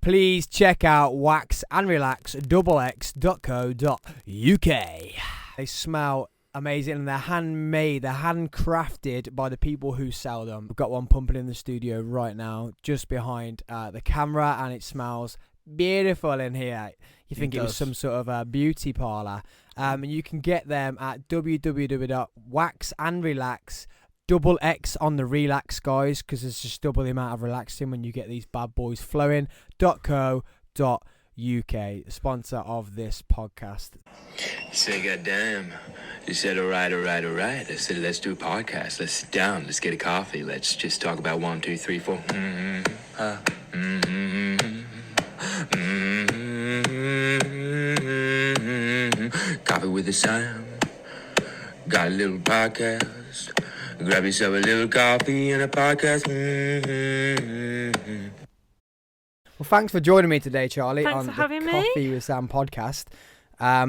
please check out waxandrelax.co.uk. They smell amazing and they're handmade, they're handcrafted by the people who sell them. We've got one pumping in the studio right now, just behind the camera, and it smells beautiful in here. You think it was some sort of a beauty parlour. And you can get them at www.waxandrelax.X on the relax, guys, because it's just double the amount of relaxing when you get these bad boys flowing.co.uk, sponsor of this podcast. Say, goddamn. You said, all right. I said, let's do a podcast. Let's sit down. Let's get a coffee. Let's just talk about 1, 2, 3, 4. Coffee with the Sam. Got a little podcast. Grab yourself a little coffee and a podcast. Well, thanks for joining me today, Charlie, Thanks on for the having me. Coffee with Sam podcast. I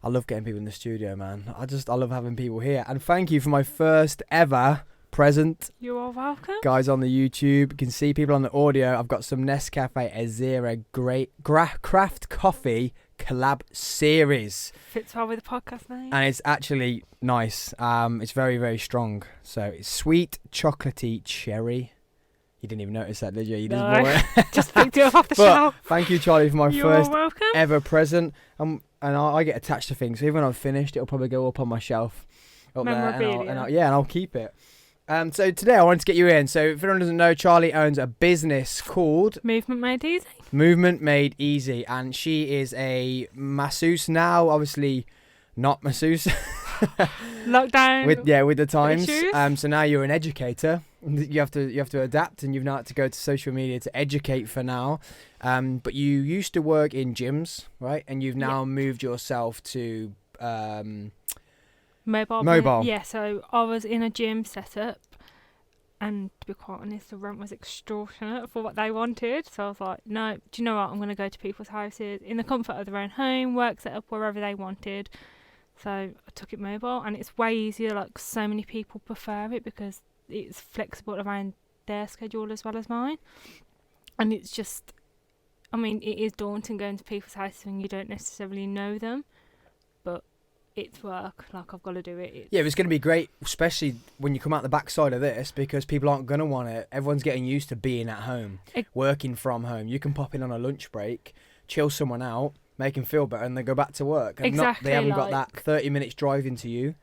love getting people in the studio, man. I love having people here. And thank you for my first ever present. You are welcome. Guys on the YouTube, you can see people on the audio. I've got some Nescafe Azera great craft coffee collab series. Fits well with the podcast name. And it's actually nice. It's very, very strong. So it's sweet, chocolatey cherry. You didn't even notice that, did you? You just bought it. Just picked it up off the But shelf. thank you, Charlie, for my You're first welcome. ever present. And I get attached to things. So even when I've finished, it'll probably go up on my shelf up there, Memorabilia. and I'll keep it. So today I wanted to get you in. So if anyone doesn't know, Charlie owns a business called Movement Made Easy. Movement Made Easy, and she is a masseuse now. Obviously, not masseuse. Lockdown. with the times. issues. So now you're an educator. You have to adapt, and you've now had to go to social media to educate for now. But you used to work in gyms, right? And you've now moved yourself to Mobile. Yeah, so I was in a gym setup, and to be quite honest, the rent was extortionate for what they wanted. So I was like, no, do you know what? I'm going to go to people's houses in the comfort of their own home, work set up wherever they wanted. So I took it mobile, and it's way easier. Like, so many people prefer it because it's flexible around their schedule as well as mine. And it's just, I mean, it is daunting going to people's houses when you don't necessarily know them, but it's work. Like, I've got to do it. Yeah, it's going to be great, especially when you come out the backside of this, because people aren't going to want it. Everyone's getting used to being at home, working from home. You can pop in on a lunch break, chill someone out, make them feel better, and then go back to work. And Exactly, they haven't got that 30 minutes driving to you,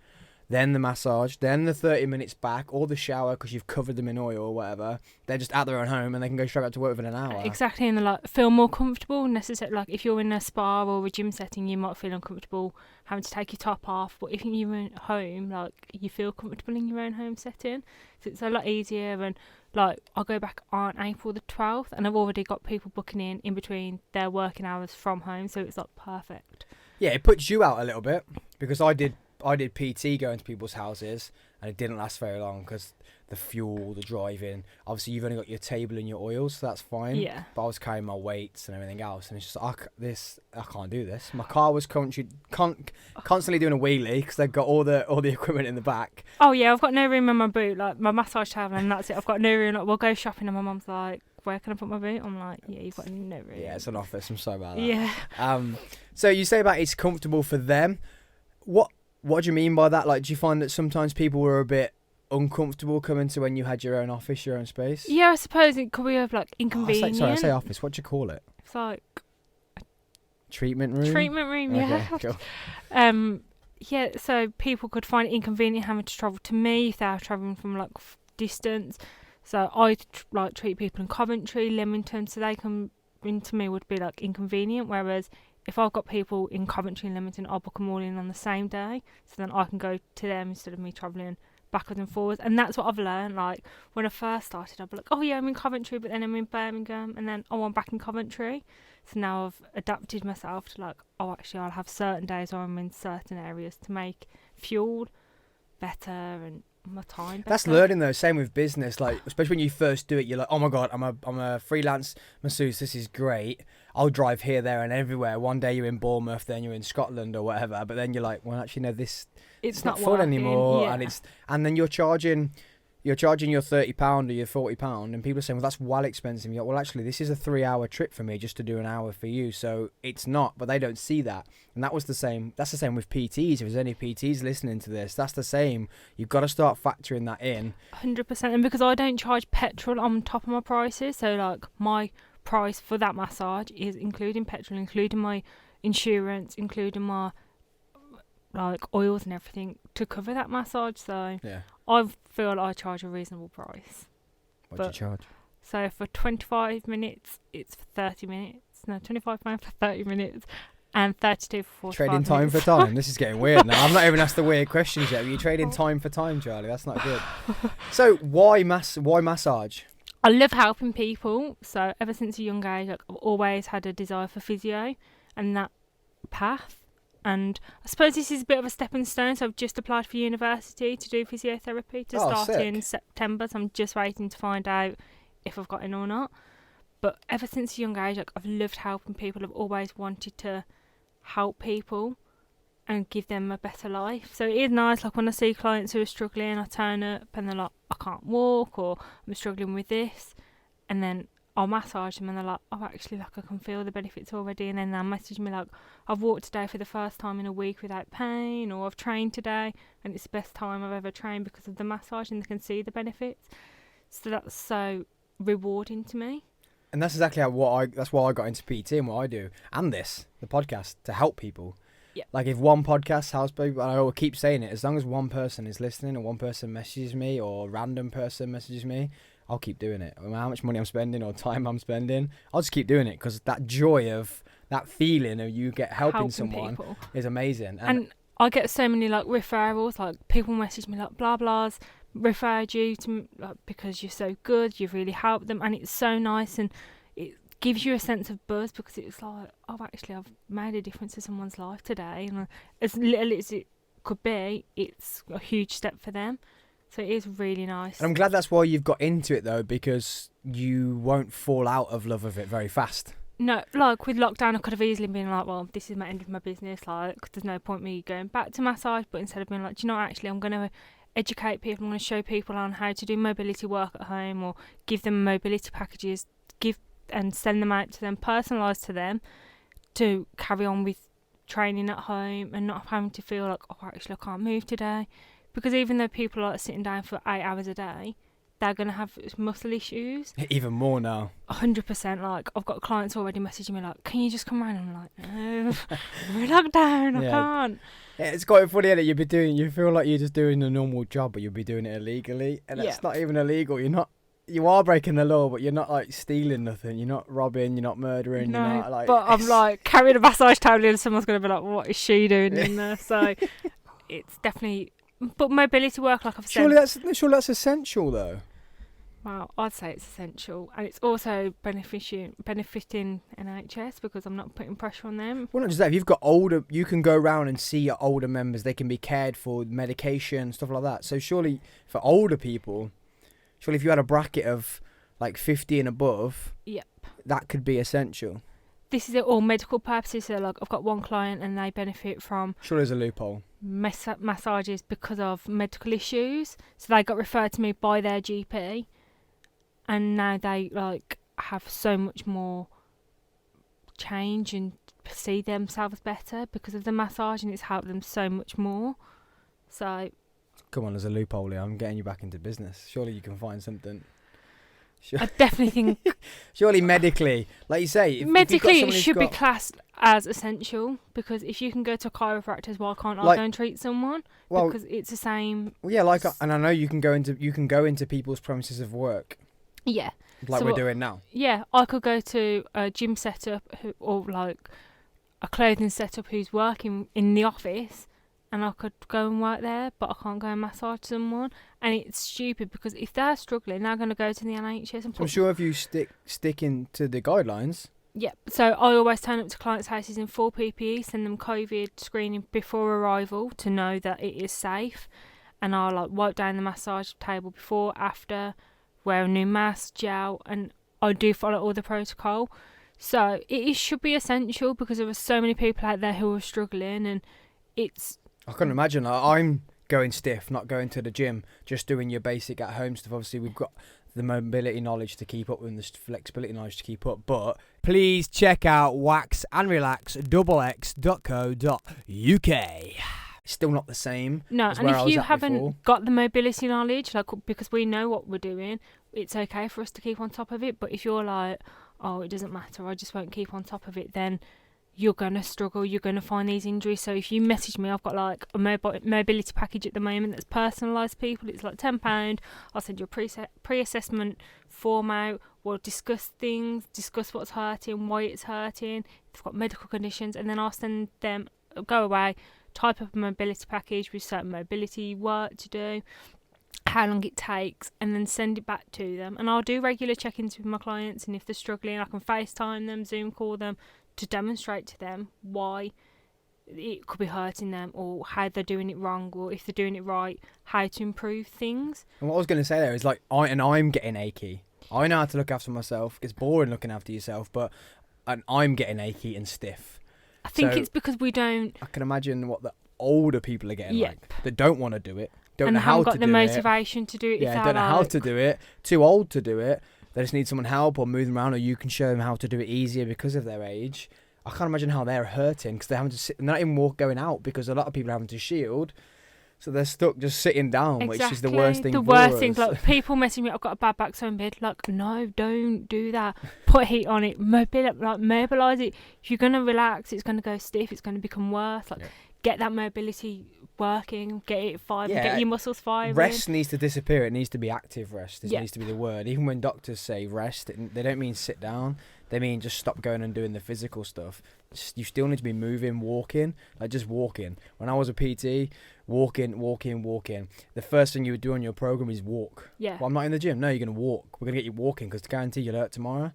then the massage, then the 30 minutes back, or the shower because you've covered them in oil or whatever. They're just at their own home and they can go straight back to work within an hour. Exactly, and they like feel more comfortable. Necessarily, like if you're in a spa or a gym setting, you might feel uncomfortable having to take your top off. But if you're at home, like, you feel comfortable in your own home setting, so it's a lot easier. And like, I'll go back on April the 12th, and I've already got people booking in between their working hours from home, so it's like perfect. Yeah, it puts you out a little bit, because I did PT going to people's houses, and it didn't last very long because the fuel, the driving. Obviously, you've only got your table and your oils, so that's fine. Yeah. But I was carrying my weights and everything else, and it's just I can't do this. My car was constantly doing a wheelie because they've got all the equipment in the back. Oh yeah, I've got no room in my boot. Like, my massage table, and that's it. I've got no room. Like, we'll go shopping, and my mum's like, "Where can I put my boot?" I'm like, "Yeah, you've got no room." Yeah, it's an office. I'm sorry about that. Yeah. So you say about it's comfortable for them. What do you mean by that? Like, do you find that sometimes people were a bit uncomfortable coming to when you had your own office, your own space? Yeah, I suppose it could be of like inconvenient. I say office. What do you call it? It's like treatment room. Treatment room, yeah. Okay, cool. Yeah, so people could find it inconvenient having to travel to me if they are travelling from like distance. So I like treat people in Coventry, Leamington, so they come into me would be like inconvenient. Whereas if I've got people in Coventry and Leamington, I'll book them all in on the same day, so then I can go to them instead of me travelling backwards and forwards. And that's what I've learned. Like, when I first started, I'd be like, oh yeah, I'm in Coventry, but then I'm in Birmingham, and then I'm back in Coventry. So now I've adapted myself to like, oh, actually I'll have certain days where I'm in certain areas to make fuel better and my time better. That's learning though. Same with business. Like, especially when you first do it, you're like, oh my god, I'm a freelance masseuse. This is great. I'll drive here, there, and everywhere. One day you're in Bournemouth, then you're in Scotland or whatever. But then you're like, well, actually, no, it's not fun working anymore. yeah. And then you're charging you're charging your £30 or your £40, and people are saying, well, that's well expensive. You're like, well, actually, this is a 3-hour trip for me just to do an hour for you. So it's not, but they don't see that. And that was the same. That's the same with PTs. If there's any PTs listening to this, that's the same. You've got to start factoring that in. 100%. And because I don't charge petrol on top of my prices, so like my price for that massage is including petrol, including my insurance, including my like oils and everything to cover that massage. So Yeah. I feel I charge a reasonable price. What do you charge? So for 25 minutes, it's for 30 minutes. No, £25 for 30 minutes and 32 for 45 Trading time minutes. for time. This is getting weird now. I've not even asked the weird questions yet. Are you trading time for time, Charlie? That's not good. So why massage? I love helping people. So ever since a young age, like, I've always had a desire for physio and that path. And I suppose this is a bit of a stepping stone. So I've just applied for university to do physiotherapy to start sick. in September. So I'm just waiting to find out if I've got in or not. But ever since a young age, like, I've loved helping people. I've always wanted to help people and give them a better life. So it is nice, like when I see clients who are struggling, I turn up and they're like, I can't walk, or I'm struggling with this, and then I'll massage them and they're like, oh, actually, like, I can feel the benefits already. And then they'll message me like, I've walked today for the first time in a week without pain, or I've trained today and it's the best time I've ever trained because of the massage, and they can see the benefits. So that's so rewarding to me. And that's exactly that's why I got into PT and what I do, and the podcast, to help people. Yeah. Like, if one podcast helps people, and I will keep saying it, as long as one person is listening and one person messages me, or a random person messages me, I'll keep doing it. No matter how much money I'm spending or time I'm spending, I'll just keep doing it, because that joy of that feeling of you helping someone people is amazing. And I get so many like referrals, like people message me like, blah blah's referred you to, like, because you're so good, you've really helped them, and it's so nice, and it gives you a sense of buzz, because it's like, oh, actually, I've made a difference to someone's life today, and as little as it could be, it's a huge step for them. So it is really nice. And I'm glad that's why you've got into it, though, because you won't fall out of love of it very fast. No, like with lockdown, I could have easily been like, well, this is my end of my business, like, there's no point me going back to massage. But instead of being like, do you know, actually, I'm going to educate people, I'm going to show people on how to do mobility work at home, or give them mobility packages, and send them out to them, personalised to them, to carry on with training at home and not having to feel like, oh, actually, I can't move today. Because even though people are sitting down for 8 hours a day, they're going to have muscle issues. Even more now. 100%. Like, I've got clients already messaging me like, can you just come round? I'm like, no, we're locked down, I can't. Yeah, it's quite funny that you feel like you're just doing a normal job, but you'll be doing it illegally. And that's not even illegal. You are breaking the law, but you're not like stealing nothing. You're not robbing, you're not murdering, No, you're not like... but I'm like carrying a massage table and someone's going to be like, what is she doing in there? So it's definitely... But mobility work, like I've said... Surely that's essential, though. Well, I'd say it's essential. And it's also benefiting NHS, because I'm not putting pressure on them. Well, not just that. If you've got older... You can go around and see your older members. They can be cared for, medication, stuff like that. So surely, for older people... Surely if you had a bracket of like 50 and above... Yep. That could be essential. This is all medical purposes. So, like, I've got one client and they benefit from... Surely there's a loophole. Massages because of medical issues. So they got referred to me by their GP, and now they like have so much more change and see themselves better because of the massage, and it's helped them so much more. So come on, there's a loophole here. I'm getting you back into business. Surely you can find something. I definitely think surely medically, like you say, medically it should be classed as essential, because if you can go to a chiropractor, why can't I go and treat someone? Well, because it's the same. Well, yeah, and I know you can go into people's premises of work. Yeah, like we're doing now. Yeah, I could go to a gym setup or like a clothing setup who's working in the office, and I could go and work there, but I can't go and massage someone. And it's stupid, because if they're struggling, they're going to go to the NHS. And I'm sure if you sticking to the guidelines. Yeah, so I always turn up to clients' houses in full PPE, send them COVID screening before arrival to know that it is safe. And I'll like wipe down the massage table before, after, wear a new mask, gel, and I do follow all the protocol. So it should be essential, because there are so many people out there who are struggling, and it's... I couldn't imagine. I'm going stiff, not going to the gym, just doing your basic at home stuff. Obviously, we've got the mobility knowledge to keep up and the flexibility knowledge to keep up, but please check out waxandrelax.co.uk. Still not the same. No, as and where I if was you at haven't before. got the mobility knowledge, like, because we know what we're doing, it's okay for us to keep on top of it. But if you're like, oh, it doesn't matter, I just won't keep on top of it, then you're going to struggle, you're going to find these injuries. So if you message me, I've got like a mobility package at the moment that's personalised, people. It's like £10. I'll send you a pre-assessment form out. We'll discuss things, discuss what's hurting, why it's hurting, if they've got medical conditions, and then I'll send them, go away, type up a mobility package with certain mobility work to do, how long it takes, and then send it back to them. And I'll do regular check-ins with my clients, and if they're struggling, I can FaceTime them, Zoom call them, to demonstrate to them why it could be hurting them, or how they're doing it wrong, or if they're doing it right, how to improve things. And what I was going to say there is, like, I'm getting achy. I know how to look after myself. It's boring looking after yourself, but I'm getting achy and stiff. I think So it's because we don't... I can imagine what the older people are getting Yep. like. That don't want to do it. Don't and know how haven't to got the do it. motivation to do it. Yeah, if don't know how like, to do it. Too old to do it. They just need someone help or move them around, or you can show them how to do it easier because of their age. I can't imagine how they're hurting because they're having to sit. They're not even going out because a lot of people are having to shield, so they're stuck just sitting down, which is the worst thing. The worst thing, like people messaging me, I've got a bad back, so in bed. Like, no, don't do that. Put heat on it, mobilise it. If you're gonna relax, it's gonna go stiff. It's gonna become worse. Like, get that mobility working, get it firing, get your muscles firing. Rest needs to disappear. It needs to be active rest. This Yep. needs to be the word. Even when doctors say rest, they don't mean sit down. They mean just stop going and doing the physical stuff. You still need to be moving, walking, like just walking. When I was a PT, walking. The first thing you would do on your program is walk. Yeah. Well, I'm not in the gym. No, you're going to walk. We're going to get you walking because to guarantee you'll hurt tomorrow.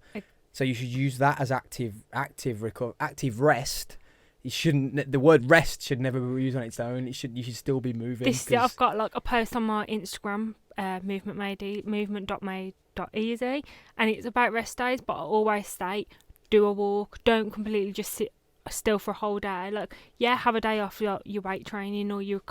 So you should use that as active rest. You shouldn't. The word rest should never be used on its own. You should still be moving. I've got like a post on my Instagram, movement.made.easy, and it's about rest days. But I always state, do a walk. Don't completely just sit still for a whole day. Like, yeah, have a day off your weight training or your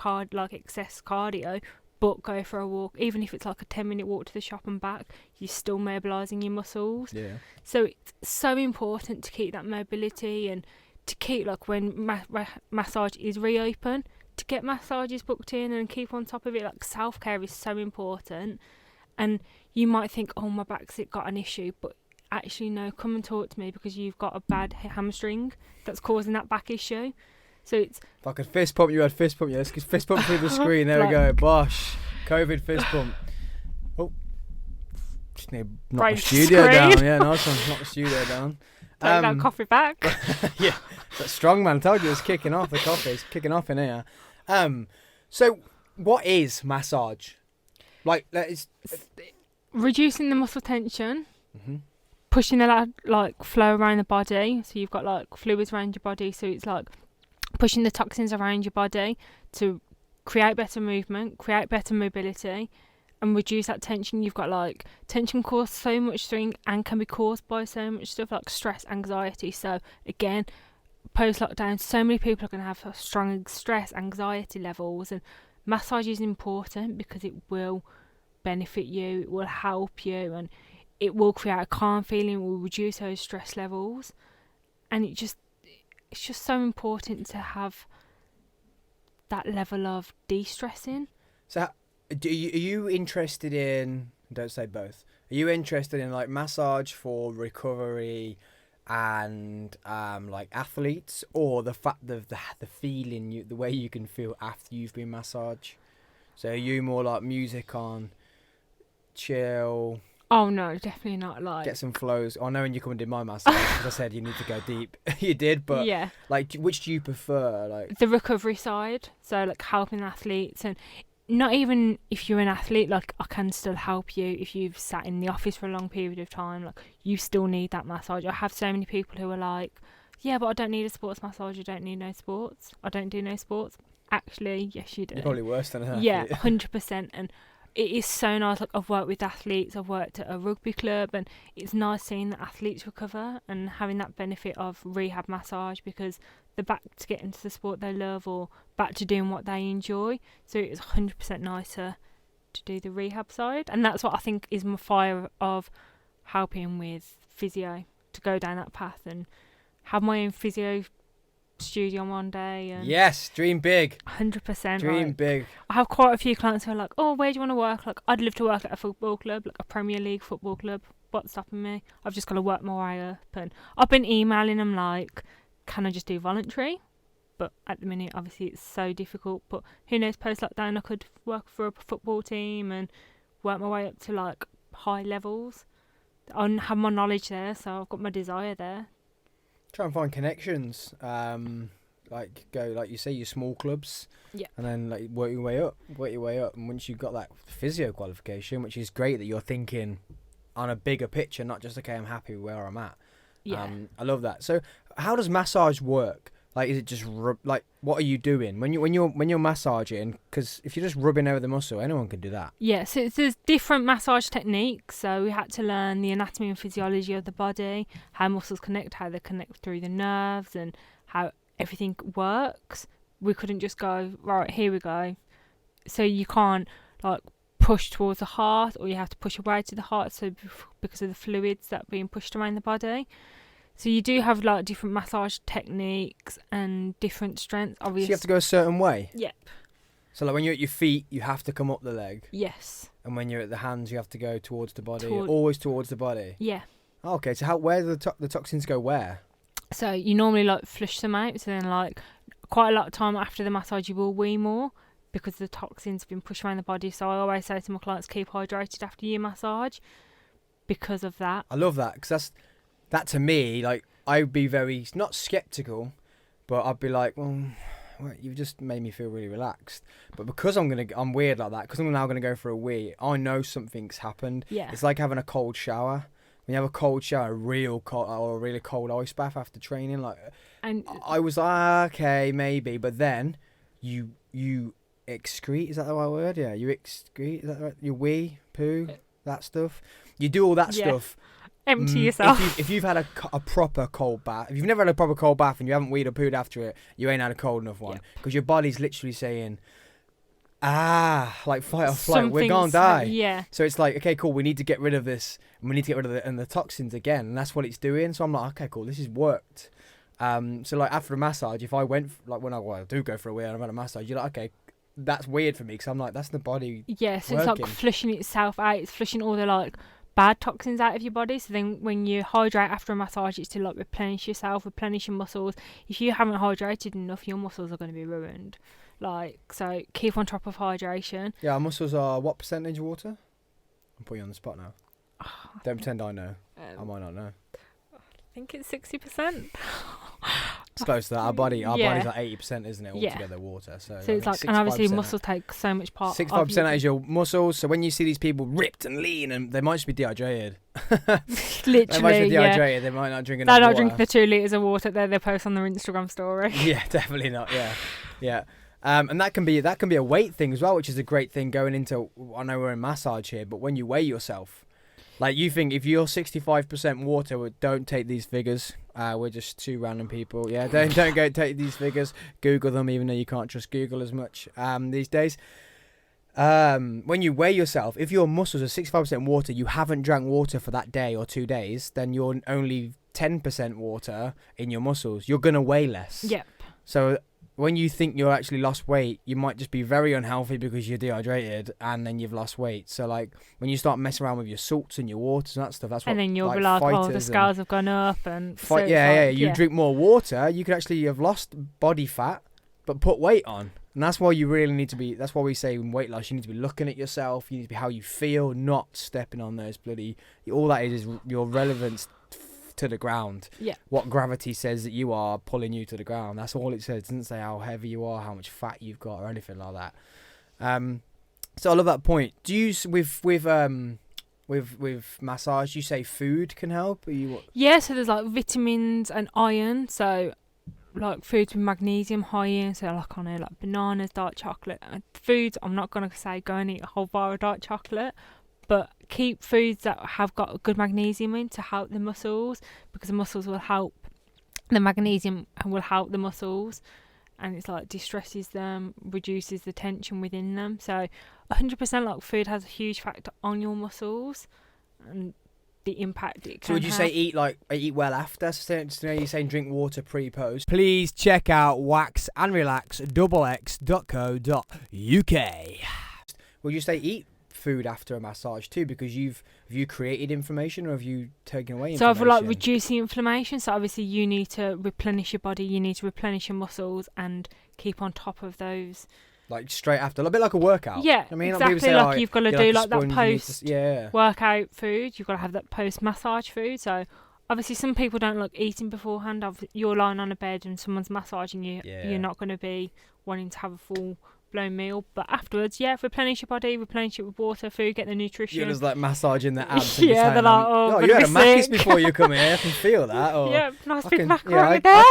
excess cardio, but go for a walk. Even if it's like a 10-minute walk to the shop and back, you're still mobilising your muscles. Yeah. So it's so important to keep that mobility and to keep, like, when massage is reopen, to get massages booked in and keep on top of it. Like, self-care is so important. And you might think, oh, my back's got an issue, but actually no, come and talk to me because you've got a bad hamstring that's causing that back issue. So it's... If I could fist pump you, I'd fist pump you. Let's fist pump through the screen. There we go. Bosh. COVID fist pump. Oh. Just need to knock the studio down. Yeah, nice one. Knock the studio down. Take that coffee back. Yeah. That's strong, man. I told you it's kicking off. The coffee's kicking off in here. So what is massage? Like, reducing the muscle tension. Mm-hmm. Pushing the flow around the body, so you've got like fluids around your body, so it's like pushing the toxins around your body to create better movement, create better mobility, and reduce that tension. You've got like tension causes so much thing and can be caused by so much stuff like stress, anxiety. So again, post lockdown, so many people are going to have strong stress, anxiety levels, and massage is important because it will benefit you, it will help you, and it will create a calm feeling, it will reduce those stress levels, and it's just so important to have that level of de-stressing. So are you interested in, don't say both, are you interested in like massage for recovery and like athletes, or the fact of the feeling, the way you can feel after you've been massaged? So are you more like music on, chill? Oh no, definitely not. Like, get some flows. I know when you come and did my massage, because I said you need to go deep. You did, but yeah, like, which do you prefer? Like the recovery side, so like helping athletes, and not even if you're an athlete, like I can still help you if you've sat in the office for a long period of time. Like, you still need that massage. I have so many people who are like, yeah, but I don't need a sports massage. I don't need no sports. I don't do no sports. Actually, yes, you do. You're probably worse than an athlete. Yeah, 100%. And it is so nice. Like, I've worked with athletes, I've worked at a rugby club, and it's nice seeing the athletes recover and having that benefit of rehab massage, because they're back to get into the sport they love or back to doing what they enjoy. So it's 100% nicer to do the rehab side, and that's what I think is my fire of helping with physio, to go down that path and have my own physio studio one day. And Yes, dream big. 100%. Dream like, big. I have quite a few clients who are like, oh, where do you want to work? Like, I'd love to work at a football club, like a Premier League football club. What's stopping me? I've just got to work my way up. And I've been emailing them like, can I just do voluntary? But at the minute, obviously, it's so difficult. But who knows, post-lockdown, I could work for a football team and work my way up to like high levels. I have my knowledge there, so I've got my desire there. Try and find connections. Like go, like you say, your small clubs. Yeah. And then like work your way up. And once you've got that physio qualification, which is great that you're thinking on a bigger picture, not just, okay, I'm happy where I'm at. Yeah. I love that. So how does massage work? Like, is it just like, what are you doing when you're massaging? Because if you're just rubbing over the muscle, anyone can do that. Yeah, so there's different massage techniques. So we had to learn the anatomy and physiology of the body, how muscles connect, how they connect through the nerves, and how everything works. We couldn't just go, right, here we go. So you can't like push towards the heart, or you have to push away to the heart, so because of the fluids that are being pushed around the body. So you do have like different massage techniques and different strengths, obviously. So you have to go a certain way? Yep. So like when you're at your feet, you have to come up the leg? Yes. And when you're at the hands, you have to go towards the body? Toward- Always towards the body? Yeah. Oh, okay, so where do the toxins go where? So you normally like flush them out, so then like quite a lot of time after the massage you will wee more, because the toxins have been pushed around the body. So I always say to my clients, keep hydrated after your massage because of that. I love that, because that to me, like, I'd be very, not sceptical, but I'd be like, well, you've just made me feel really relaxed. But because I'm weird like that, because I'm now going to go for a wee, I know something's happened. Yeah. It's like having a cold shower. When you have a cold shower, a really cold ice bath after training, like, And I was like, okay, maybe, but then you excrete, is that the right word? Yeah, you excrete, is that right? You wee, poo, that stuff. You do all that stuff. empty yourself. If you've had a proper cold bath, if you've never had a proper cold bath and you haven't weed or pooed after it, you ain't had a cold enough one. Because your body's literally saying, like fight or flight, we're gonna die. Yeah. So it's like, okay, cool, we need to get rid of this, and we need to get rid of the toxins again, and that's what it's doing. So I'm like, okay, cool, this has worked. So like after a massage, if I went, when I do go for a wee and I've had a massage, you're like, okay, that's weird for me, because I'm like, that's the body. Yeah, so working. it's like flushing itself out. It's flushing all the like bad toxins out of your body. So then when you hydrate after a massage, it's to like replenish yourself, replenish your muscles. If you haven't hydrated enough, your muscles are going to be ruined. Like, so keep on top of hydration. Yeah, our muscles are what percentage water? I'm putting you on the spot now. Don't pretend I know. I might not know. I think it's 60%. It's close to that. Our body's like 80%, isn't it? Yeah. Altogether water. So it's like, and obviously muscles take so much part. 65% is your muscles. So when you see these people ripped and lean, and they might just be dehydrated. Literally, they might just be dehydrated. They might not drink enough water. They're not drinking the 2 litres of water that they post on their Instagram story. Yeah, definitely not. Yeah. And that can be a weight thing as well, which is a great thing going into. I know we're in massage here, but when you weigh yourself, like you think if you're 65% water, don't take these figures. We're just two random people. Yeah, don't go take these figures. Google them, even though you can't trust Google as much these days. When you weigh yourself, if your muscles are 65% water, you haven't drank water for that day or 2 days, then you're only 10% water in your muscles. You're gonna weigh less. Yep. So when you think you're actually lost weight, you might just be very unhealthy because you're dehydrated and then you've lost weight. So like when you start messing around with your salts and your waters and that stuff, that's what. And then you'll be like, oh, the scales have gone up and. You drink more water, you could actually have lost body fat, but put weight on. And that's why you really need to be. That's why we say in weight loss, you need to be looking at yourself. You need to be how you feel, not stepping on those bloody. All that is your relevance to the ground. Yeah. What gravity says that you are pulling you to the ground. That's all it says. It doesn't say how heavy you are, how much fat you've got, or anything like that. So I love that point. Do you with massage, you say food can help? Yeah. So there's like vitamins and iron. So like foods with magnesium high in, so like on it, like bananas, dark chocolate. Foods, I'm not gonna say go and eat a whole bar of dark chocolate, but keep foods that have got good magnesium in to help the muscles, because the muscles will help. The magnesium will help the muscles, and it's like distresses them, reduces the tension within them. So 100% like food has a huge factor on your muscles and the impact it can So would you have. say eat well after? So you're saying drink water pre-post. Please check out waxandrelax.co.uk. Would you say eat food after a massage too? Because have you created information, or have you taken away So information? I've like reducing inflammation. So obviously you need to replenish your body, you need to replenish your muscles and keep on top of those. Like straight after, a bit like a workout. Yeah, I mean, exactly. people say, Like you've got to do a like that sponge, you need to post yeah. workout food. You've got to have that post massage food. So obviously some people don't like eating beforehand. You're lying on a bed and someone's massaging you. Yeah. You're not going to be wanting to have a full blown meal, but afterwards, replenish your body, replenish it with water, food, get the nutrition. You're just like massaging the abs. And Yeah, they're like, oh, you had a gonna be Macca's sick. before you come here. I can feel that. Or Yeah, nice I big can- macaroni yeah, there.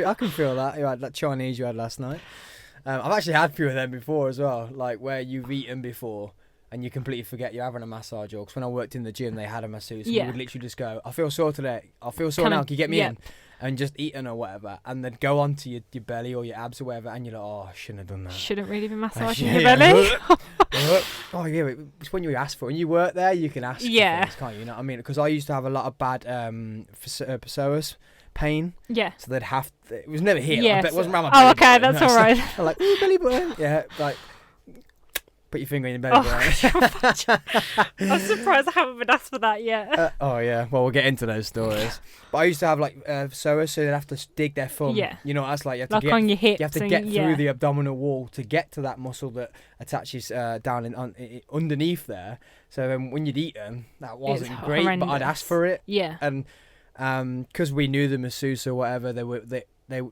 I can feel that. You had that Chinese you had last night. I've actually had a few of them before as well, like where you've eaten before and you completely forget you're having a massage. Or because when I worked in the gym, they had a masseuse. And Yeah. you would literally just go, I feel sore today. I feel sore Can I- now. Can you get me yeah. in? And just eating or whatever. And they'd go onto your belly or your abs or whatever. And you're like, oh, I shouldn't have done that. Shouldn't really be massaging Yeah, your yeah. belly. Oh yeah, it's when you ask for it. When you work there, you can ask Yeah. for things, can't you? You know what I mean? Because I used to have a lot of bad psoas pain, Yeah. so they'd have it was never here. Yeah. Like, it wasn't around my Oh, belly okay, button, that's no, all so right. I'm like, ooh, belly button. Yeah, like put your finger in your belly Oh, button. I'm surprised I haven't been asked for that yet. Oh yeah, well we'll get into those stories. But I used to have like psoas, so they'd have to dig their thumb. Yeah. You know, that's like you have to Like get on your hips. you have to and get yeah. through the abdominal wall to get to that muscle that attaches down underneath there. So then when you'd eat them, that wasn't great, but I'd horrendous. ask for it. Yeah. And because we knew the masseuse or whatever, they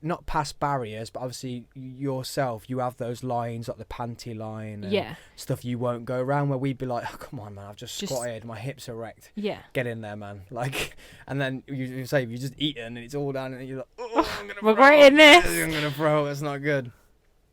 not past barriers, but obviously yourself, you have those lines like the panty line and Yeah. stuff you won't go around, where we'd be like, oh, come on man, I've just squatted, my hips are wrecked, Yeah. get in there man, like, and then you say if you just eaten and it's all down and you're like, oh, I'm gonna Regretting this. I'm gonna throw, it's not good.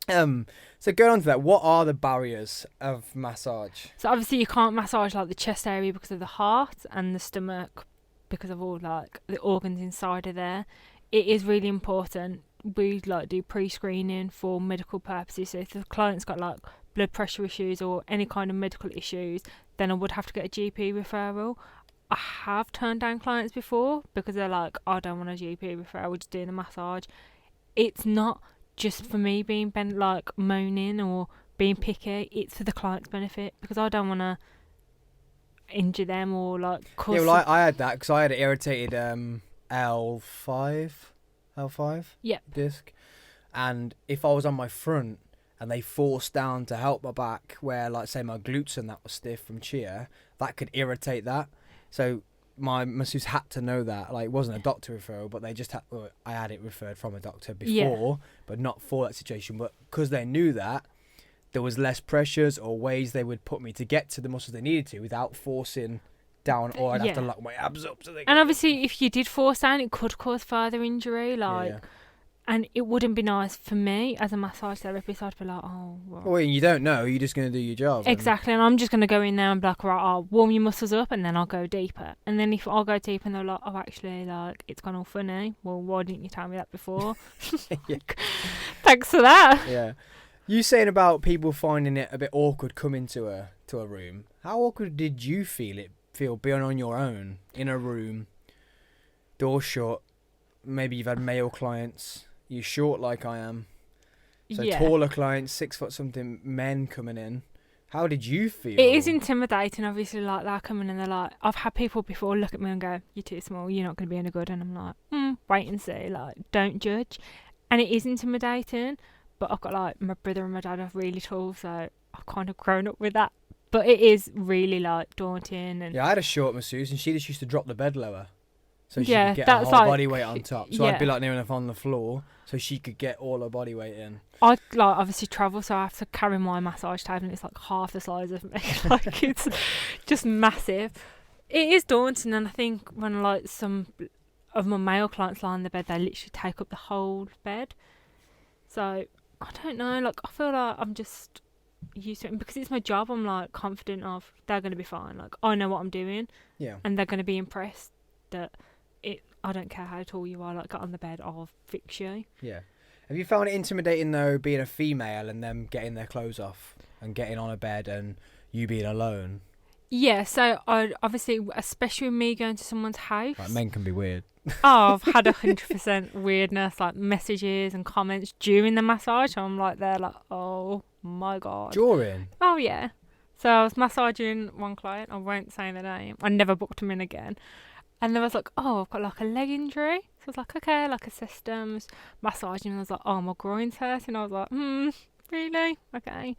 So going on to that, what are the barriers of massage? So obviously you can't massage like the chest area because of the heart, and the stomach because of all like the organs inside of there. It is really important. We like do pre-screening for medical purposes. So if the client's got like blood pressure issues or any kind of medical issues, then I would have to get a GP referral. I have turned down clients before because they're like, I don't want a GP referral, we're just doing a massage. It's not just for me being bent, like moaning or being picky. It's for the client's benefit, because I don't want to injure them or like cause. Yeah, well, I had that because I had an irritated L5 Yeah. disc, and if I was on my front and they forced down to help my back, where like say my glutes and that was stiff from cheer, that could irritate that. So my masseuse had to know that. Like, it wasn't a doctor referral, but they just had. Well, I had it referred from a doctor before, but not for that situation. But because they knew that, there was less pressures or ways they would put me to get to the muscles they needed to without forcing down, or I'd have to lock my abs up. So they And obviously, if you did force down, it could cause further injury. Like, yeah. and it wouldn't be nice for me as a massage therapist. I'd be like, oh, well. Well, you don't know. You're just going to do your job. and- Exactly, and I'm just going to go in there and be like, right, I'll warm your muscles up and then I'll go deeper. And then if I'll go deeper and they're like, oh, actually, like, it's gone all funny. Well, why didn't you tell me that before? Yeah. Thanks for that. Yeah. You saying about people finding it a bit awkward coming to a room. How awkward did you feel being on your own in a room, door shut? Maybe you've had male clients. You're short like I am. So Yeah. taller clients, 6 foot something men coming in. How did you feel? It is intimidating, obviously, like that coming and they're like, I've had people before look at me and go, you're too small, you're not going to be any good. And I'm like, wait and see, like, don't judge. And it is intimidating, but I've got like my brother and my dad are really tall, so I've kind of grown up with that. But it is really like daunting. And Yeah, I had a short masseuse and she just used to drop the bed lower. So she Yeah, could get her that's whole like- body weight on top. So I'd be yeah. like near enough on the floor so she could get all her body weight in. I like obviously travel, so I have to carry my massage table and it's like half the size of me. Like, it's just massive. It is daunting, and I think when like some of my male clients lie on the bed, they literally take up the whole bed. So I don't know, like I feel like I'm just used to it, and because it's my job, I'm like confident of they're going to be fine. Like I know what I'm doing, and they're going to be impressed that I don't care how tall you are, like get on the bed, I'll fix you. Yeah. Have you found it intimidating though, being a female and them getting their clothes off and getting on a bed and you being alone? Yeah, so I obviously, especially with me going to someone's house. Like, men can be weird. Oh, I've had 100% weirdness, like messages and comments during the massage. So I'm like, they're like, oh my God. During? Oh, yeah. So I was massaging one client. I won't say the name. I never booked him in again. And they was like, oh, I've got like a leg injury. So I was like, okay, like a systems massaging. And I was like, oh, my groin's hurting. I was like, really? Okay.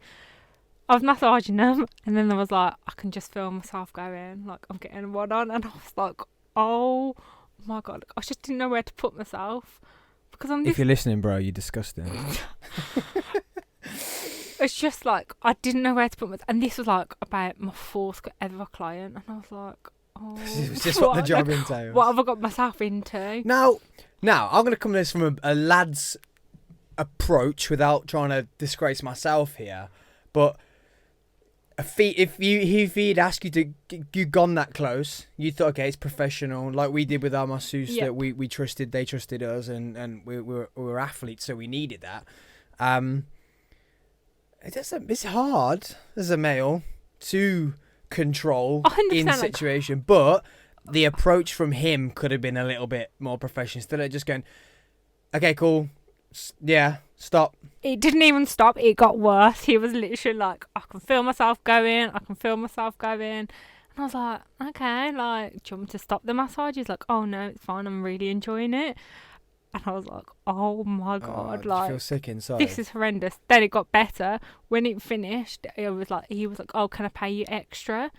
I was massaging them, and then there was like, I can just feel myself going, like I'm getting one on, and I was like, oh my God, I just didn't know where to put myself, because I'm just... If you're listening, bro, you're disgusting. It's just like, I didn't know where to put myself, and this was like about my fourth ever client, and I was like, oh... It's just what the job entails. What have I got myself into? Now, I'm going to come at this from a lad's approach without trying to disgrace myself here, but... If he'd asked you to, you gone that close, you thought, okay, it's professional, like we did with our masseuse, that we trusted, they trusted us, and we were athletes, so we needed that. It's hard as a male to control 100%, in situation, but the approach from him could have been a little bit more professional, instead of just going, okay, cool, yeah, stop. It didn't even stop. It got worse. He was literally like, I can feel myself going. And I was like, okay, like, do you want me to stop the massage? He's like, oh no, it's fine. I'm really enjoying it. And I was like, oh my God, like, I feel sick inside. This is horrendous. Then it got better. When it finished, he was like, oh, can I pay you extra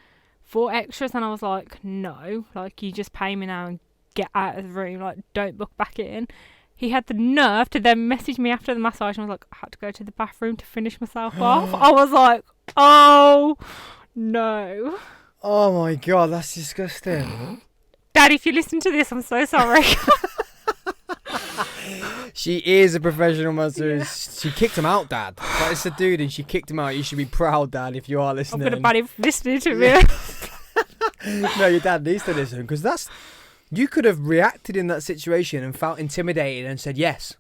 for extras? And I was like, no, like, you just pay me now and get out of the room. Like, don't book back in. He had the nerve to then message me after the massage, and I was like, I had to go to the bathroom to finish myself off. I was like, oh, no. Oh, my God, that's disgusting. Dad, if you listen to this, I'm so sorry. She is a professional masseuse. Yeah. She kicked him out, Dad. Like, it's a dude, and she kicked him out. You should be proud, Dad, if you are listening. I'm going to ban him from listening to me. No, your dad needs to listen, because that's... You could have reacted in that situation and felt intimidated and said yes.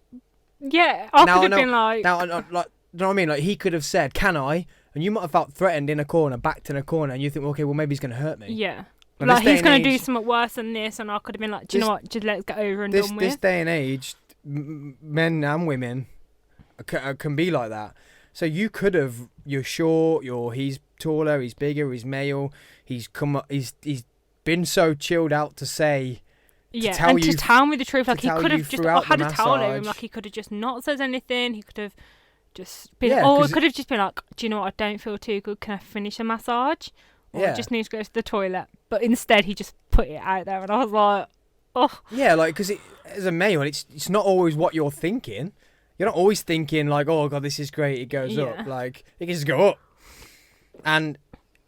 Yeah, I could have been like... Now, like, you know what I mean? Like, he could have said, can I? And you might have felt threatened in a corner, backed in a corner, and you think, well, okay, well, maybe he's going to hurt me. Yeah. Like, he's going to do something worse than this, and I could have been like, do you know what? Just let's get over and done with. This day and age, men and women can be like that. So you could have, you're short, he's taller, he's bigger, he's male, he's been so chilled out to say, to tell me the truth. Like, he could have just, I had a towel over him, like, he could have just not said anything. He could have just been, or it could have just been like, do you know what, I don't feel too good, can I finish a massage? Or I just need to go to the toilet. But instead, he just put it out there, and I was like, oh. Yeah, like, because as a male, it's not always what you're thinking. You're not always thinking, like, oh, God, this is great, it goes up. Like, it can just go up. And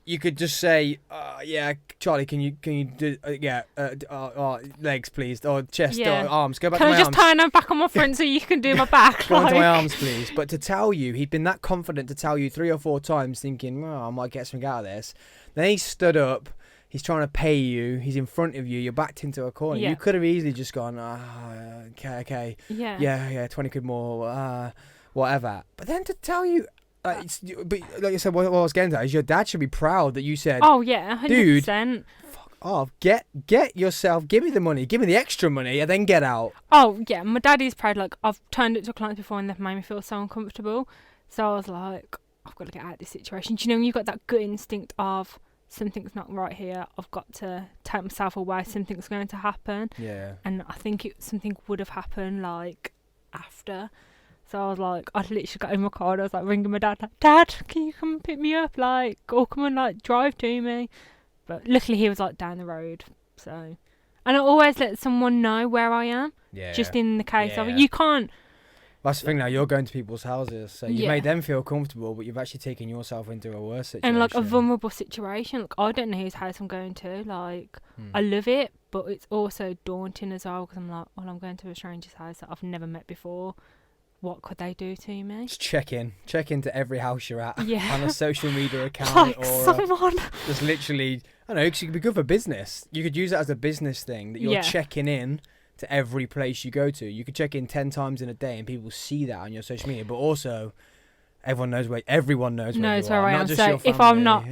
you could just say, yeah, Charlie, can you do, legs, please, or chest, or arms. Go back to my arms. Can I just turn them back on my front so you can do my back? Go onto my arms, please. But to tell you, he'd been that confident to tell you 3 or 4 times, thinking, I might get something out of this. Then he stood up. He's trying to pay you. He's in front of you. You're backed into a corner. Yeah. You could have easily just gone, okay. Yeah, 20 quid more, whatever. But then to tell you, but like I said, what I was getting at is your dad should be proud that you said, oh yeah, 100%. Dude, fuck off, get yourself, give me the money, give me the extra money, and then get out. Oh yeah, my dad is proud. Like, I've turned it to clients before and they've made me feel so uncomfortable. So I was like, I've got to get out of this situation. Do you know when you've got that gut instinct of something's not right here, I've got to take myself away, something's going to happen. Yeah. And I think something would have happened like after. So I was like, I literally got in my car and I was like ringing my dad, like, Dad, can you come pick me up? Like, or come and like drive to me. But luckily he was like down the road. So, and I always let someone know where I am. Yeah. Just in the case of it. You can't That's the thing now, you're going to people's houses, so you Yeah. made them feel comfortable, but you've actually taken yourself into a worse situation. And like a vulnerable situation. Like I don't know whose house I'm going to. Like I love it, but it's also daunting as well because I'm like, well, I'm going to a stranger's house that I've never met before. What could they do to me? Just check into every house you're at Yeah. on a social media account Like or someone. just literally, I don't know, 'cause it could be good for business. You could use it as a business thing that you're Yeah. checking in to every place you go to. You could check in 10 times in a day and people see that on your social media, but also everyone knows where you Knows are, where I not am. just So your if I'm family. not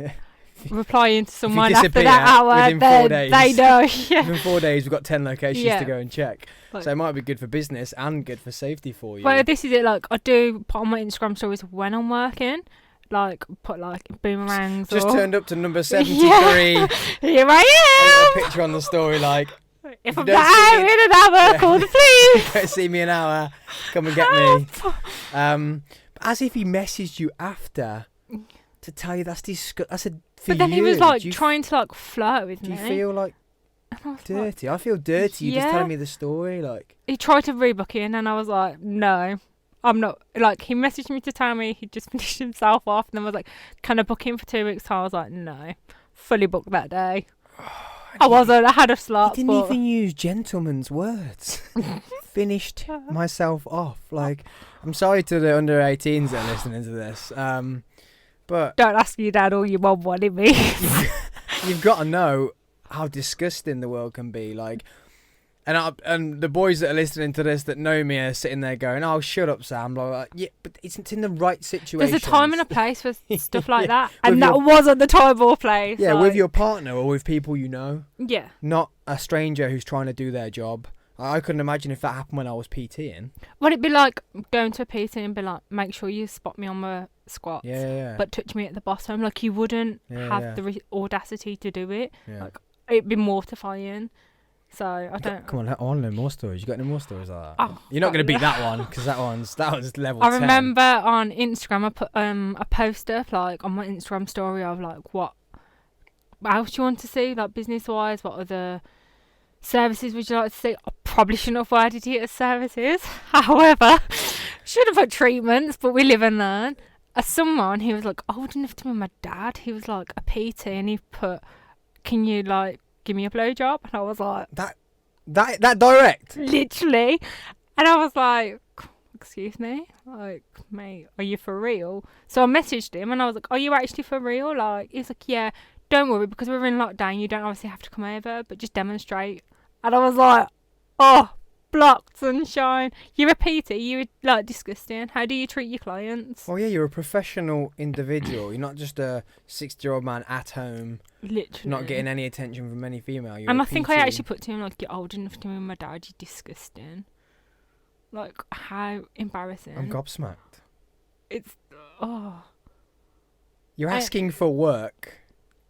replying to someone after disappear that hour, within 4 then days. they know. Yeah. Within 4 days, we've got 10 locations Yeah. to go and check. Like- So it might be good for business and good for safety for you. But this is it. Like I do put on my Instagram stories when I'm working. Like put like boomerangs. Just or, turned up to number 73. Here I A picture on the story like, am. If you I'm don't not see out me- in an hour, Yeah. call the police. "Don't see me an hour, come and get me." As if he messaged you after to tell you that's disgusting. I said, for But then he you, was like do you, trying to like flirt with do me. you feel like And I was like- dirty? I feel dirty. You're just Yeah. telling me the story. Like, he tried to rebook in, and I was like, no, I'm not. Like he messaged me to tell me he'd just finished himself off, and then was like, can I book in for 2 weeks time? I was like, no, fully booked that day. I wasn't. I had a slot. he didn't but even use gentleman's words. Finished myself off. Like, I'm sorry to the under 18s that are listening to this. But don't ask your dad or your mum what it means. you've got to know how disgusting the world can be. Like, and the boys that are listening to this that know me are sitting there going, "Oh, shut up, Sam." Blah, blah. Yeah, but it's in the right situation. There's a time and a place for stuff like Yeah. that, and With that your- wasn't the time or place. Yeah, like, with your partner or with people you know, yeah. not a stranger who's trying to do their job. I couldn't imagine if that happened when I was PTing. Would it be like going to a PT and be like, make sure you spot me on my squats, Yeah. but touch me at the bottom? Like you wouldn't Yeah, have yeah. the audacity to do it. Yeah. Like it'd be mortifying. So I don't. Come on, I want to know more stories. You got any more stories like that? Oh, You're not going to God. beat that one because that one's level. I 10. remember on Instagram I put a poster like on my Instagram story of like what else you want to see, like business wise, what other services would you like to see? I probably shouldn't have worded it as services. However, should have put treatments, but we live and learn. As someone, he was like old enough to be my dad. He was like a PT, and he put, "Can you like give me a blowjob?" And I was like, that direct. literally, and I was like, "Excuse me, like, mate, are you for real?" So I messaged him, and I was like, "Are you actually for real?" Like, he's like, "Yeah, don't worry, because we're in lockdown. You don't obviously have to come over, but just demonstrate." And I was like, "Oh, blocked, sunshine. You're a PT. You're like disgusting. How do you treat your clients?" Well, yeah, you're a professional individual. You're not just a 60-year-old man at home, Literally, not getting any attention from any female. You're And a I think I PT. actually put to him like, "You're old enough to be my dad. You're disgusting." Like, how embarrassing. I'm gobsmacked. It's oh. You're I- asking for work,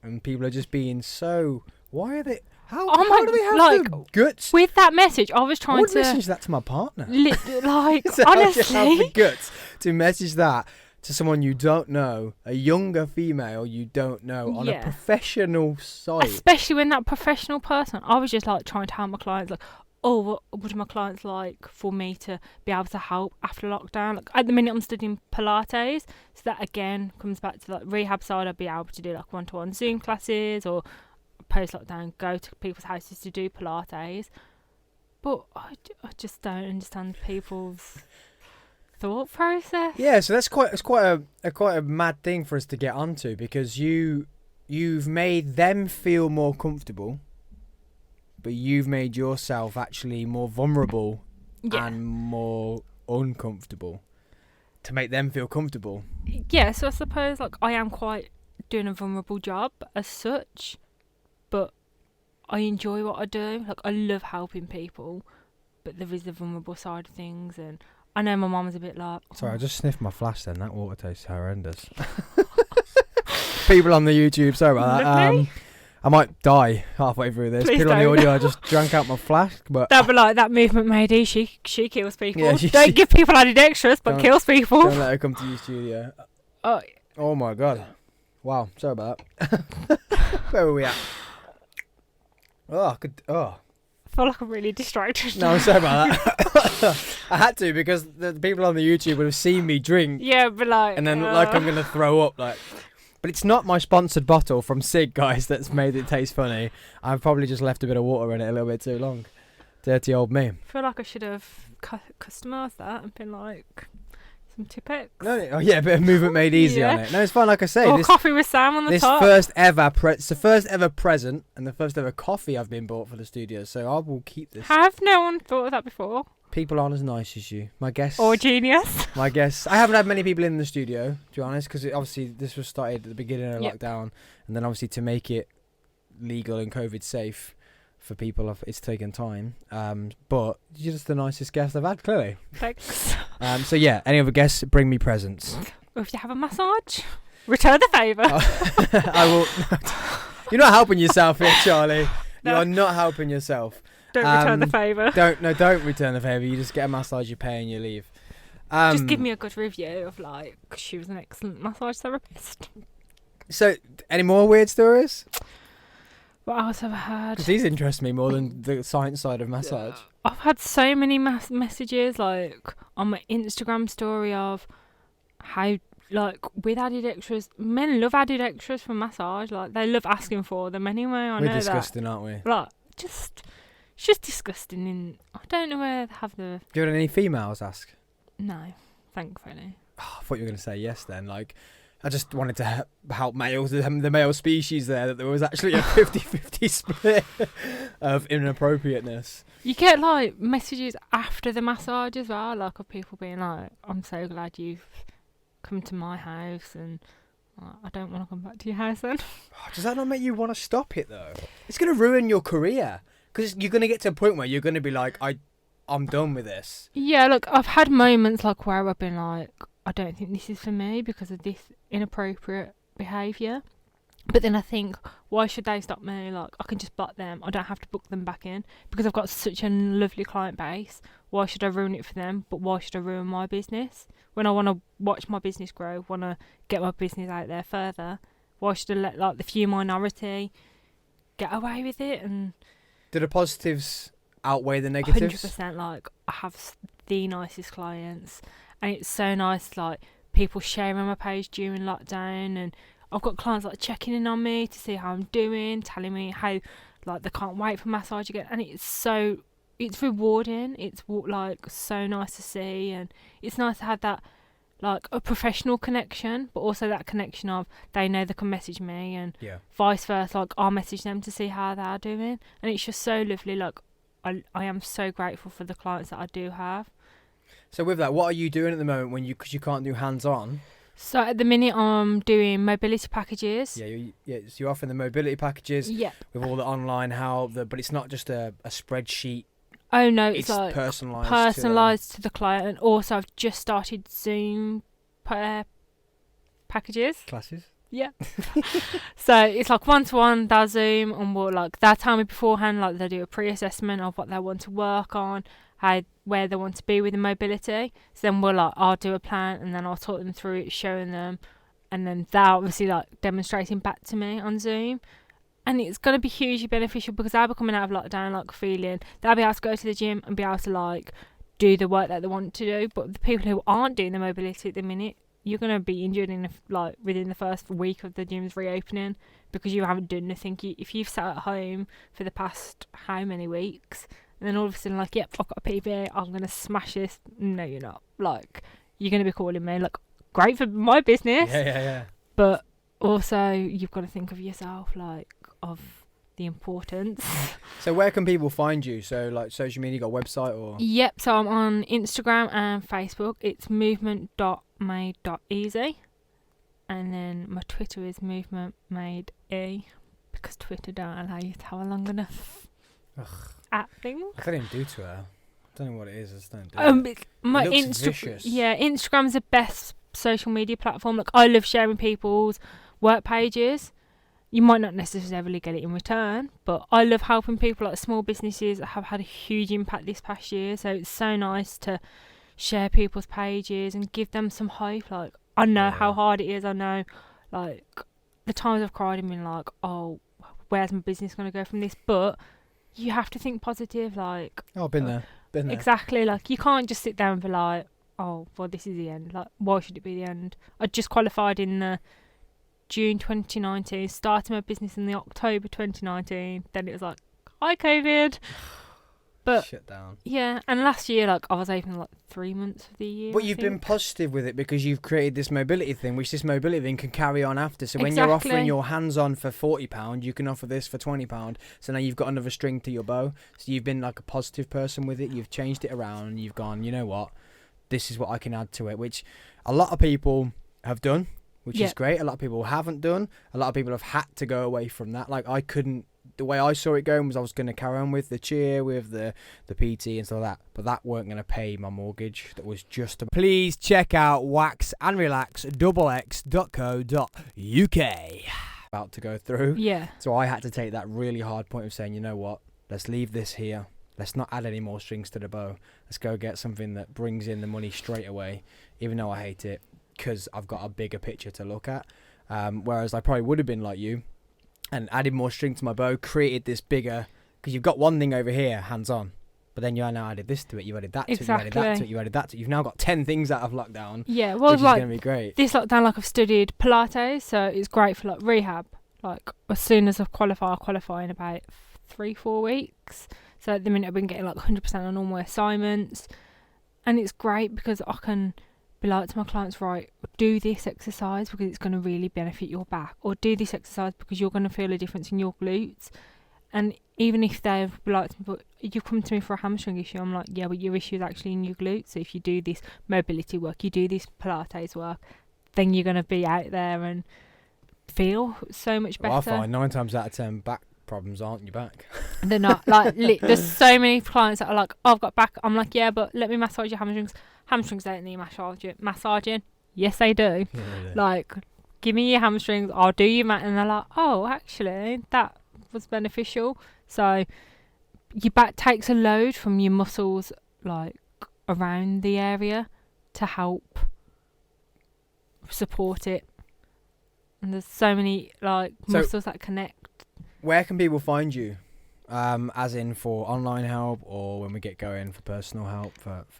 and people are just being so. Why are they? How? Oh how my- do they have like, the guts? With that message, I was I trying would to message that to my partner. like So how do you have the honestly. guts to message that to someone you don't know, a younger female you don't know, on a Yeah. professional site? Especially when that professional person, I was just like trying to help my clients, like, oh, what would my clients like for me to be able to help after lockdown? Like at the minute, I'm studying Pilates, so that again comes back to like rehab side. I'd be able to do like one-to-one Zoom classes or post lockdown go to people's houses to do Pilates. But I just don't understand people's thought process. Yeah, so that's quite a mad thing for us to get onto, because you've made them feel more comfortable, but you've made yourself actually more vulnerable Yeah. and more uncomfortable to make them feel comfortable. Yeah, so I suppose like I am quite doing a vulnerable job as such, but I enjoy what I do. Like I love helping people, but there is the vulnerable side of things, and I know my mum's a bit like, Sorry, I just sniffed my flash then. That water tastes horrendous. People on the YouTube, sorry about that. Lovely. I might die halfway through this. Please People on the don't. audio, I just drank out my flask, but That'd be like that movement made she kills people. Yeah, Don't give people added extras, but Don't- kills people. don't let her come to your studio. Oh, Oh my god. Wow, sorry about that. Where were we at? Oh, I feel I feel like I'm really distracted. No, I'm sorry about that. I had to because the people on the YouTube would have seen me drink Yeah, but like. and then look like I'm gonna throw up. Like, but it's not my sponsored bottle from SIGG, guys. That's made it taste funny. I've probably just left a bit of water in it a little bit too long. Dirty old me. I feel like I should have customised that and been like some Tipex. No, oh yeah, a bit of movement made easy on Yeah. it. No, it's fine. Like I say, Or this coffee with Sam on the top. first ever it's the first ever present and the first ever coffee I've been bought for the studio. So I will keep this. Have no one thought of that before? People aren't as nice as you, my guess. Or genius? My guess. I haven't had many people in the studio, to be honest, because obviously this was started at the beginning of Yep. lockdown, and then obviously to make it legal and COVID safe for people, it's taken time. But you're just the nicest guest I've had, clearly. Thanks. So yeah, any other guests, bring me presents. Or if you have a massage, return the favour. I will. You're not helping yourself here, Charlie. No. You are not helping yourself. Don't return the favour. Don't return the favour. You just get a massage, you pay, and you leave. Just give me a good review of like, she was an excellent massage therapist. So, any more weird stories? What else have I had? Because these interest me more than the science side of massage. I've had so many messages like on my Instagram story of how like with added extras, men love added extras for massage. Like they love asking for them anyway. I We're know disgusting, aren't we? that. Like it's just disgusting. And I don't know where they have the. Do you want any females ask? No, thankfully. Oh, I thought you were going to say yes then. Like, I just wanted to help males, the male species there, that there was actually a 50-50 split of inappropriateness. You get like messages after the massage as well, like of people being like, "I'm so glad you've come to my house," and I don't want to come back to your house then. Does that not make you want to stop it though? It's going to ruin your career because you're going to get to a point where you're going to be like, I'm done with this. Yeah, look, I've had moments like where I've been like, I don't think this is for me because of this inappropriate behaviour. But then I think, why should they stop me? Like, I can just block them. I don't have to book them back in because I've got such a lovely client base. Why should I ruin it for them? But why should I ruin my business? When I want to watch my business grow, want to get my business out there further, why should I let like the few minority get away with it? And Do the positives outweigh the negatives? 100%. Like, I have the nicest clients, and it's so nice. Like, people sharing my page during lockdown, and I've got clients like checking in on me to see how I'm doing, telling me how like they can't wait for massage again, and it's rewarding. It's like so nice to see, and it's nice to have that like a professional connection, but also that connection of they know they can message me, and vice versa. Like, I'll message them to see how they're doing, and it's just so lovely. Like, I am so grateful for the clients that I do have. So with that, what are you doing at the moment because you can't do hands-on? So at the minute I'm doing mobility packages. So you're offering the mobility packages with all the online help, but it's not just a spreadsheet. Oh no, It's like personalised to the client. And also I've just started Zoom packages. Classes. Yeah. So it's like one-to-one, they'll Zoom, and they'll tell me beforehand, like they do a pre-assessment of what they want to work on, where they want to be with the mobility. So then I'll do a plan, and then I'll talk them through it, showing them, and then they're obviously like demonstrating back to me on Zoom. And it's going to be hugely beneficial because they'll be coming out of lockdown like feeling they'll be able to go to the gym and be able to like do the work that they want to do. But the people who aren't doing the mobility at the minute, you're going to be injured within the first week of the gym's reopening because you haven't done nothing. If you've sat at home for the past how many weeks, and then all of a sudden like, yep, I've got a PB, I'm going to smash this. No, you're not. Like, you're going to be calling me. Like, great for my business. Yeah. But also you've got to think of yourself, like, of the importance. So where can people find you? So like social media, you got a website or? Yep, so I'm on Instagram and Facebook. It's movement.made.easy. And then my Twitter is movementmadee because Twitter don't allow you to have a long enough at things. I can't even do Twitter. I don't know what it is. I just don't do it. My It looks vicious. Yeah, Instagram's the best social media platform. Like, I love sharing people's work pages. You might not necessarily get it in return, but I love helping people, like small businesses that have had a huge impact this past year. So it's so nice to share people's pages and give them some hope. Like, I know how hard it is. I know, like, the times I've cried and been like, oh, where's my business going to go from this? But you have to think positive. Like, Oh, I've been there. Been there. Exactly. Like, you can't just sit there and be like, oh, well, this is the end. Like, why should it be the end? I just qualified in the June 2019, started my business in the October 2019. Then it was like, hi, COVID. But shut down. yeah, and last year, like, I was open like 3 months of the year. But you've been positive with it because you've created this mobility thing, which this mobility thing can carry on after. So when you're offering your hands-on for £40, you can offer this for £20. So now you've got another string to your bow. So you've been like a positive person with it. You've changed it around and you've gone, you know what? This is what I can add to it, which a lot of people have done, which is great. A lot of people haven't done. A lot of people have had to go away from that. Like, I couldn't. The way I saw it going was I was going to carry on with the cheer, with the PT and stuff like that. But that weren't going to pay my mortgage. That was just Please check out waxandrelax.co.uk. About to go through. Yeah. So I had to take that really hard point of saying, you know what? Let's leave this here. Let's not add any more strings to the bow. Let's go get something that brings in the money straight away, even though I hate it, because I've got a bigger picture to look at. Whereas I probably would have been like you and added more string to my bow, created this bigger, because you've got one thing over here, hands-on, but then you now added this to it, you added that to it, you added that to it, you added that to it. You've now got 10 things out of lockdown, yeah, well, which like, is going to be great. This lockdown, like, I've studied Pilates, so it's great for, like, rehab. Like, as soon as I qualify in about 3-4 weeks. So at the minute I've been getting like 100% on all my assignments, and it's great because I can be like to my clients, right, do this exercise because it's going to really benefit your back, or do this exercise because you're going to feel a difference in your glutes. And even if they've be like, but you come to me for a hamstring issue, I'm like, yeah, but your issue is actually in your glutes. So if you do this mobility work, you do this Pilates work, then you're going to be out there and feel so much better. Well, I find 9 times out of 10 back problems aren't your back. They're not. Like, there's so many clients that are like, oh, I've got back. I'm like, yeah, but let me massage your hamstrings. Hamstrings don't need massaging. Yes, they do. Yeah. Like, give me your hamstrings, I'll do your mat. And they're like, oh, actually, that was beneficial. So your back takes a load from your muscles, like, around the area to help support it. And there's so many, like, muscles that connect. Where can people find you? As in for online help, or when we get going for personal help?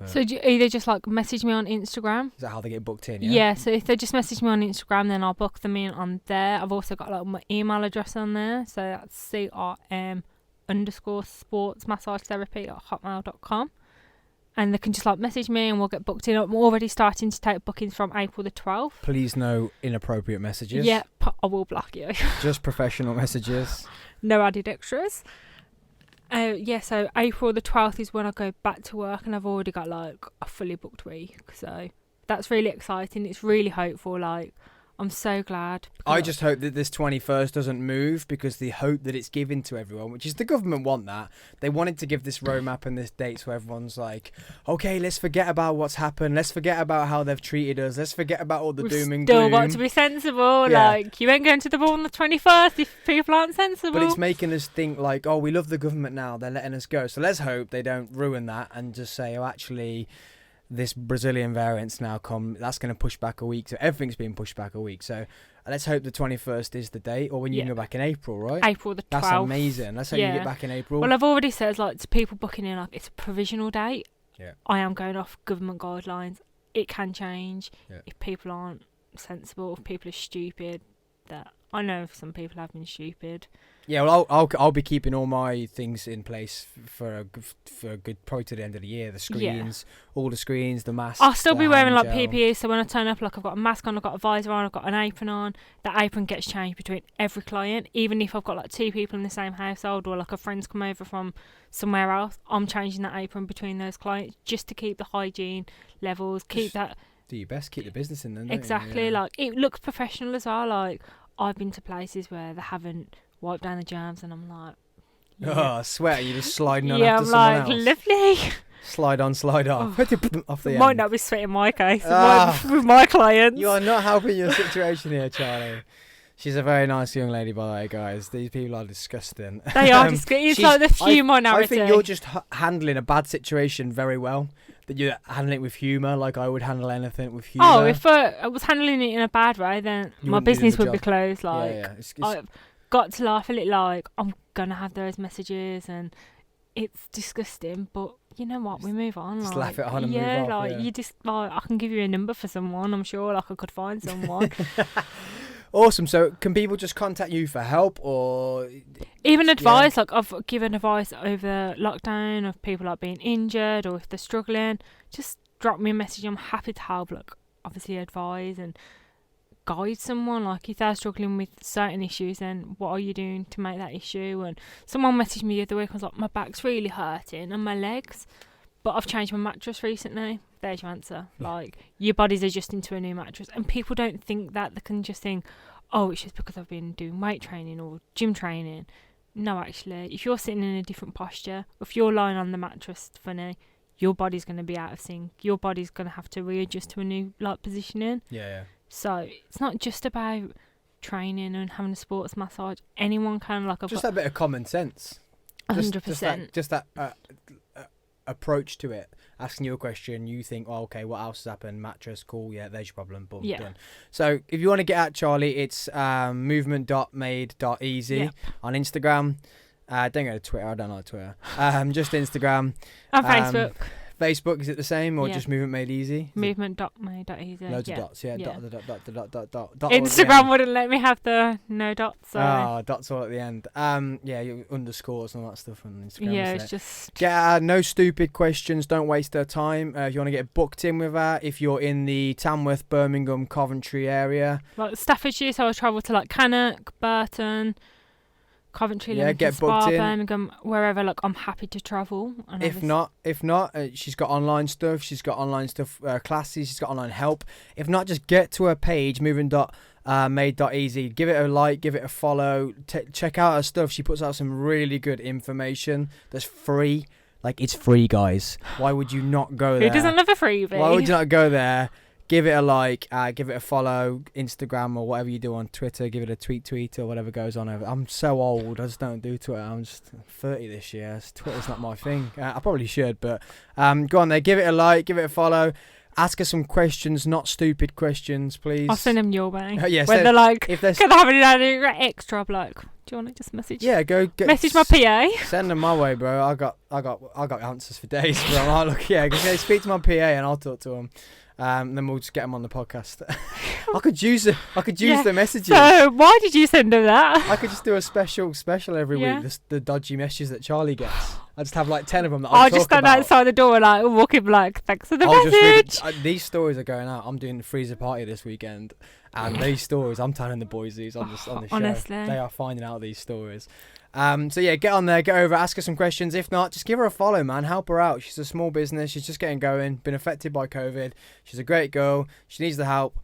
So do you either just like message me on Instagram. Is that how they get booked in? Yeah, so if they just message me on Instagram, then I'll book them in on there. I've also got like my email address on there. So that's CRM_sportsmassagetherapy@hotmail.com. And they can just like message me and we'll get booked in. I'm already starting to take bookings from April the 12th. Please no inappropriate messages. Yeah, I will block you. Just professional messages. No added extras. Yeah, so April the 12th is when I go back to work, and I've already got like a fully booked week. So that's really exciting. It's really hopeful. Like, I'm so glad. I just hope that this 21st doesn't move, because the hope that it's given to everyone, which is the government want that. They wanted to give this roadmap and this date so everyone's like, okay, let's forget about what's happened. Let's forget about how they've treated us. Let's forget about all the doom and gloom. Still got to be sensible. Yeah. Like, you ain't going to the ball on the 21st if people aren't sensible. But it's making us think like, oh, we love the government now. They're letting us go. So let's hope they don't ruin that and just say, oh, actually, this Brazilian variant's now come. That's going to push back a week. So everything's being pushed back a week. So let's hope the 21st is the date, or when you can go back in April, right? April the 12th. That's amazing. Let's hope you get back in April. Well, I've already said, like, to people booking in, like, it's a provisional date. Yeah. I am going off government guidelines. It can change if people aren't sensible, if people are stupid. That I know some people have been stupid. Yeah, well, I'll be keeping all my things in place for a good, probably to the end of the year. The screens, all the screens, the masks. I'll still be wearing like PPE, so when I turn up, like, I've got a mask on, I've got a visor on, I've got an apron on. That apron gets changed between every client, even if I've got like 2 people in the same household, or like a friend's come over from somewhere else. I'm changing that apron between those clients just to keep the hygiene levels, keep that. Do your best, keep the business in there. Exactly, like, it looks professional as well. Like, I've been to places where they haven't wiped down the germs, and I'm like, oh, I swear, you're just sliding on I'm after someone like, else. lovely. Slide on, slide off. Off the Might end. not be sweet in my case with my clients. You are not helping your situation here, Charlie. She's a very nice young lady, by the way, guys. These people are disgusting. They are disgusting. It's like the few minority. I think you're just handling a bad situation very well. That you're handling it with humour, like I would handle anything with humour. Oh, if I was handling it in a bad way, then my business would be closed. Like, I've got to laugh a little. Like, I'm gonna have those messages, and it's disgusting, but you know what, we move on. Just like, laugh it on and yeah, move off, like yeah. you just like, I can give you a number for someone. I'm sure like I could find someone. Awesome. So can people just contact you for help or Even advice, like I've given advice over lockdown of people like being injured or if they're struggling, just drop me a message. I'm happy to help. Like obviously advise and guide someone. Like if they're struggling with certain issues, then what are you doing to make that issue? And someone messaged me the other week. I was like, my back's really hurting and my legs, but I've changed my mattress recently. There's your answer. Like your body's adjusting to a new mattress, and people don't think that. They can just think, oh, it's just because I've been doing weight training or gym training. No, actually, if you're sitting in a different posture, if you're lying on the mattress funny, your body's going to be out of sync. Your body's going to have to readjust to a new like positioning. Yeah. So it's not just about training and having a sports massage. Anyone can like Just that bit of common sense. 100%. Just that approach to it. Asking you a question, you think, oh, okay, what else has happened? Mattress, cool, yeah, there's your problem, boom, done. So if you want to get at Charlie, it's movement.made.easy on Instagram. Don't go to Twitter, I don't like Twitter. Just Instagram. And Facebook. Facebook, is it the same or Yeah. just Movement Made Easy? Movement.made.easy. Loads of dots, yeah. Yeah. Dot. Instagram wouldn't let me have the no dots. So. Oh, dots all at the end. Yeah, underscores and all that stuff on Instagram. Yeah, so. it's just... Get no stupid questions. Don't waste their time. If you want to get booked in with her, if you're in the Tamworth, Birmingham, Coventry area. Like Staffordshire, so I travel to like Cannock, Burton, Coventry, Yeah, Livingston, get booked Spa, in. Birmingham, wherever. Like I'm happy to travel. And If not, she's got online stuff. She's got online stuff, classes. She's got online help. If not, just get to her page, moving.made.easy. Give it a like, give it a follow. Check out her stuff. She puts out some really good information that's free. Like, it's free, guys. Why would you not go there? Who doesn't love a freebie? Why would you not go there? Give it a like, give it a follow, Instagram or whatever you do on Twitter. Give it a tweet or whatever goes on over. I'm so old. I just don't do Twitter. I'm just 30 this year. Twitter's not my thing. I probably should, but go on there. Give it a like, give it a follow. Ask her some questions, not stupid questions, please. I'll send them your way. Yeah, when they're like, if they're can I have any extra? I'm like, do you want to just message? Yeah, message my PA. Send them my way, bro. I got answers for days, bro. I'll look, yeah, speak to my PA and I'll talk to them. Then we'll just get them on the podcast. I could use the messages. So why did you send them that? I could just do a special every week. The dodgy messages that Charlie gets. I just have like 10 of them that I'll just stand outside the door like walking like, thanks for the message. These stories are going out. I'm doing the freezer party this weekend, and these stories, I'm telling the boys these on the show. Honestly, they are finding out these stories. So yeah, get on there, get over, ask her some questions. If not, just give her a follow, man. Help her out. She's a small business. She's just getting going. Been affected by COVID. She's a great girl. She needs the help.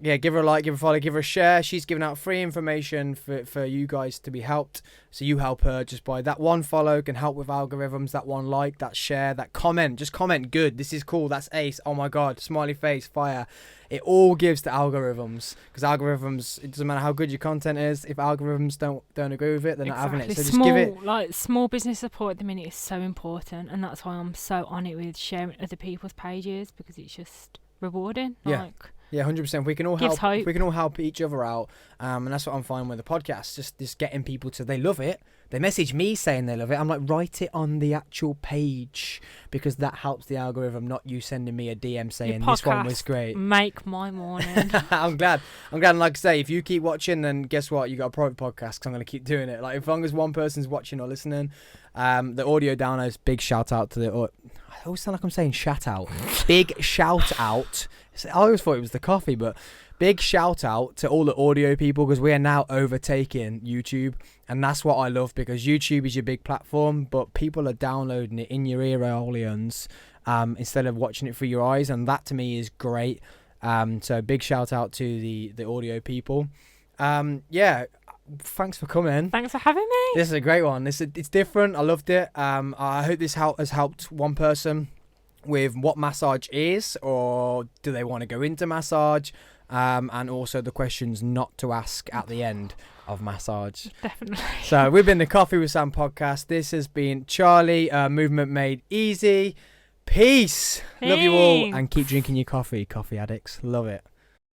Yeah, give her a like, give her a follow, give her a share. She's giving out free information for you guys to be helped. So you help her just by that one follow can help with algorithms, that one like, that share, that comment. Just comment, good, this is cool, that's ace, oh my god, smiley face, fire. It all gives to algorithms, because algorithms, it doesn't matter how good your content is, if algorithms don't agree with it, they're not having it. So just give it. Like small business support at the minute is so important, and that's why I'm so on it with sharing other people's pages, because it's just rewarding. Yeah. Yeah, 100%. We can all help. Hope. We can all help each other out, and that's what I'm finding with the podcast. Just getting people to, they love it. They message me saying they love it. I'm like, write it on the actual page, because that helps the algorithm, not you sending me a DM saying this one was great. Make my morning. I'm glad. And like I say, if you keep watching, then guess what? You got a private podcast, because I'm going to keep doing it. Like, as long as one person's watching or listening, the audio downloads. Big shout out to the. I always sound like I'm saying shout out. Big shout out. I always thought it was the coffee, but big shout out to all the audio people, because we are now overtaking YouTube, and that's what I love, because YouTube is your big platform, but people are downloading it in your ear-holians instead of watching it through your eyes, and that to me is great. So big shout out to the audio people. Yeah, thanks for coming. Thanks for having me. This is a great one. It's different. I loved it. I hope this has helped one person with what massage is, or do they want to go into massage, and also the questions not to ask at the end of massage. Definitely. So we've been the Coffee with Sam podcast. This has been Charlie, Movement Made Easy. Peace. Love you all, and keep drinking your coffee addicts. Love it.